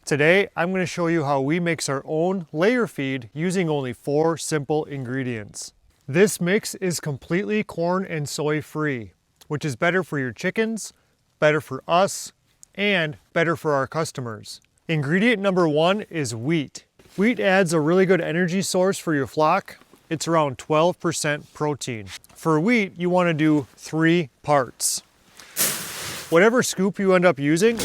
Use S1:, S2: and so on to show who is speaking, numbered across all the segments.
S1: Today, I'm going to show you how we mix our own layer feed using only 4 simple ingredients. This mix is completely corn and soy free, which is better for your chickens, better for us, and better for our customers. Ingredient number 1 is wheat. Wheat adds a really good energy source for your flock. It's around 12% protein. For wheat, you want to do 3 parts. Whatever scoop you end up using,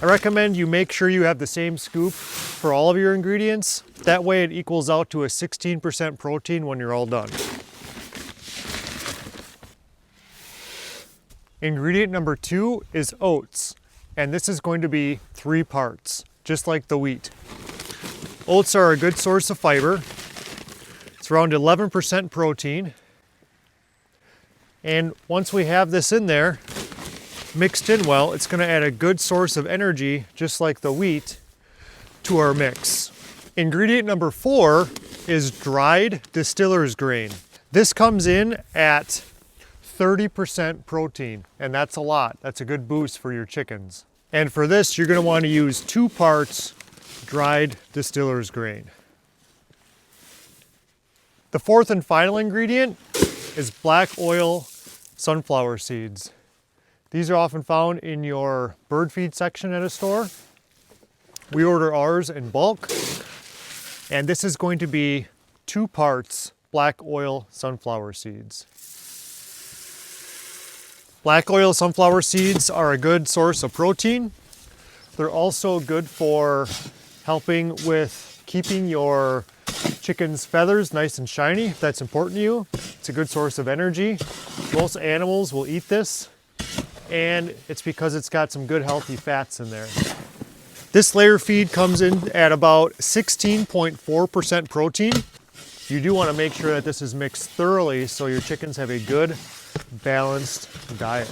S1: I recommend you make sure you have the same scoop for all of your ingredients. That way it equals out to a 16% protein when you're all done. Ingredient number 2 is oats, and this is going to be 3 parts, just like the wheat. Oats are a good source of fiber. It's around 11% protein. And once we have this in there, mixed in well, it's going to add a good source of energy, just like the wheat, to our mix. Ingredient number 4 is dried Distillers grain. This comes in at 30% protein, and that's a lot. That's a good boost for your chickens. And for this, you're going to want to use 2 parts dried Distillers grain. The 4th and final ingredient is black oil sunflower seeds. These are often found in your bird feed section at a store. We order ours in bulk, and this is going to be 2 parts black oil sunflower seeds. Black oil sunflower seeds are a good source of protein. They're also good for helping with keeping your chicken's feathers nice and shiny, if that's important to you. It's a good source of energy. Most animals will eat this, and it's because it's got some good healthy fats in there. This layer feed comes in at about 16.4% protein. You do want to make sure that this is mixed thoroughly so your chickens have a good balanced diet.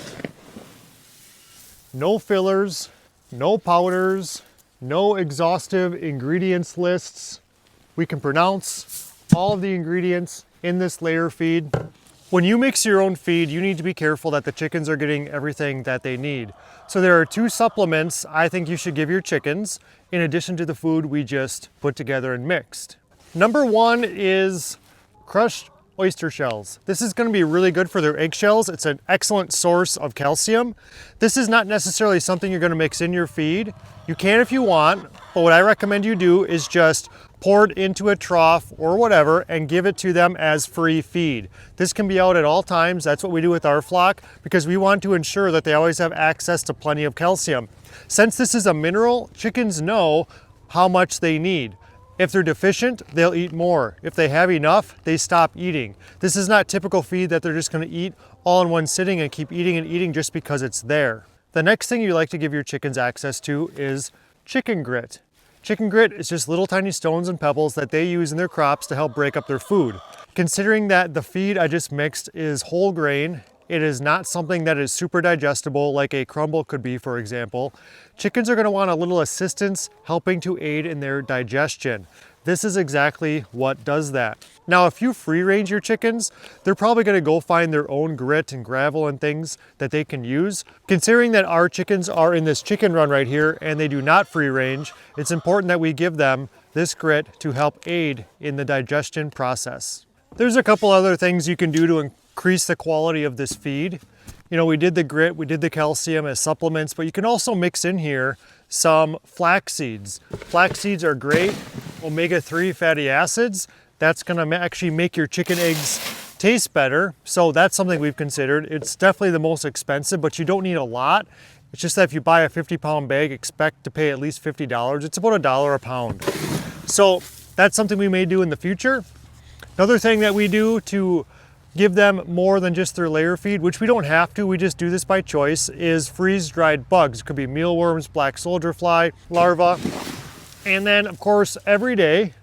S1: No fillers, no powders, no exhaustive ingredients lists. We can pronounce all of the ingredients in this layer feed. When you mix your own feed, you need to be careful that the chickens are getting everything that they need. So there are 2 supplements I think you should give your chickens in addition to the food we just put together and mixed. Number 1 is crushed oyster shells. This is going to be really good for their eggshells. It's an excellent source of calcium. This is not necessarily something you're going to mix in your feed. You can if you want, but what I recommend you do is just pour it into a trough or whatever and give it to them as free feed. This can be out at all times. That's what we do with our flock because we want to ensure that they always have access to plenty of calcium. Since this is a mineral, chickens know how much they need. If they're deficient, they'll eat more. If they have enough, they stop eating. This is not typical feed that they're just going to eat all in one sitting and keep eating and eating just because it's there. The next thing you like to give your chickens access to is chicken grit. Chicken grit is just little tiny stones and pebbles that they use in their crops to help break up their food. Considering that the feed I just mixed is whole grain, it is not something that is super digestible like a crumble could be, for example. Chickens are going to want a little assistance helping to aid in their digestion. This is exactly what does that. Now, if you free range your chickens, they're probably going to go find their own grit and gravel and things that they can use. Considering that our chickens are in this chicken run right here and they do not free range, it's important that we give them this grit to help aid in the digestion process. There's a couple other things you can do to increase the quality of this feed. You know, we did the grit, we did the calcium as supplements, but you can also mix in here some flax seeds. Flax seeds are great omega-3 fatty acids. That's going to actually make your chicken eggs taste better. So that's something we've considered. It's definitely the most expensive, but you don't need a lot. It's just that if you buy a 50-pound bag, expect to pay at least $50. It's about $1 a pound. So that's something we may do in the future. Another thing that we do to give them more than just their layer feed, which we don't have to, we just do this by choice, is freeze-dried bugs. It could be mealworms, black soldier fly, larvae. And then, of course, every day,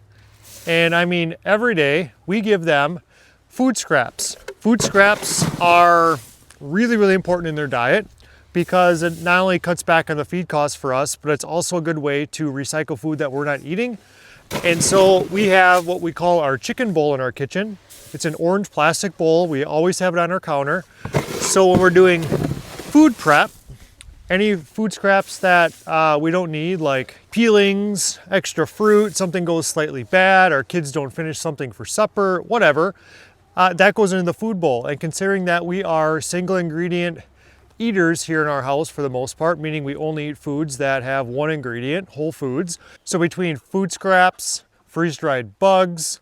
S1: and I mean every day, we give them food scraps. Food scraps are really, really important in their diet because it not only cuts back on the feed costs for us, but it's also a good way to recycle food that we're not eating. And so we have what we call our chicken bowl in our kitchen. It's an orange plastic bowl. We always have it on our counter. So when we're doing food prep, Any food scraps that we don't need, like peelings, extra fruit, something goes slightly bad, our kids don't finish something for supper, whatever, that goes into the food bowl. And considering that we are single ingredient eaters here in our house for the most part, meaning we only eat foods that have one ingredient, whole foods. So between food scraps, freeze-dried bugs,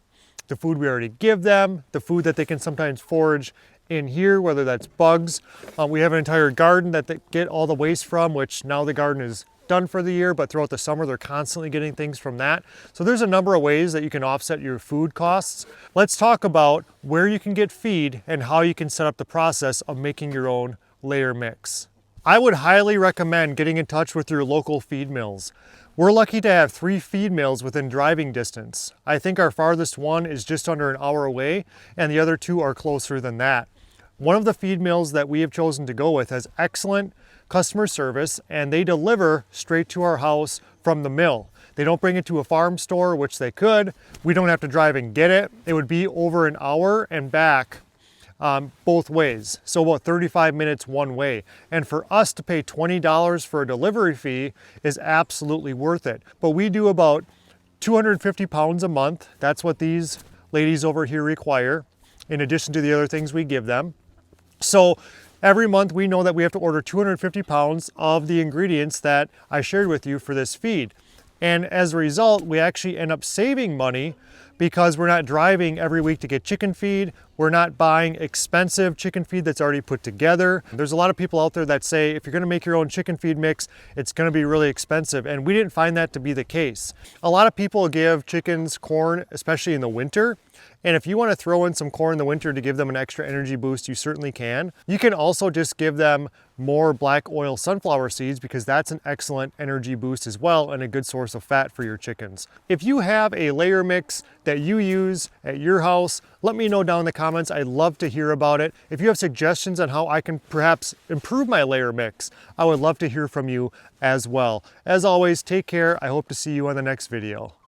S1: the food we already give them, the food that they can sometimes forage in here, whether that's bugs. We have an entire garden that they get all the waste from, which now the garden is done for the year, but throughout the summer they're constantly getting things from that. So there's a number of ways that you can offset your food costs. Let's talk about where you can get feed and how you can set up the process of making your own layer mix. I would highly recommend getting in touch with your local feed mills. We're lucky to have 3 feed mills within driving distance. I think our farthest one is just under an hour away, and the other 2 are closer than that. One of the feed mills that we have chosen to go with has excellent customer service, and they deliver straight to our house from the mill. They don't bring it to a farm store, which they could. We don't have to drive and get it. It would be over an hour and back both ways, so about 35 minutes one way. And for us to pay $20 for a delivery fee is absolutely worth it. But we do about 250 pounds a month. That's what these ladies over here require, in addition to the other things we give them. So every month we know that we have to order 250 pounds of the ingredients that I shared with you for this feed. And as a result, we actually end up saving money because we're not driving every week to get chicken feed. We're not buying expensive chicken feed that's already put together. There's a lot of people out there that say if you're gonna make your own chicken feed mix, it's gonna be really expensive, and we didn't find that to be the case. A lot of people give chickens corn, especially in the winter, and if you want to throw in some corn in the winter to give them an extra energy boost, you certainly can. You can also just give them more black oil sunflower seeds because that's an excellent energy boost as well and a good source of fat for your chickens. If you have a layer mix that you use at your house, let me know down in the comments. I'd love to hear about it. If you have suggestions on how I can perhaps improve my layer mix, I would love to hear from you as well. As always, take care. I hope to see you on the next video.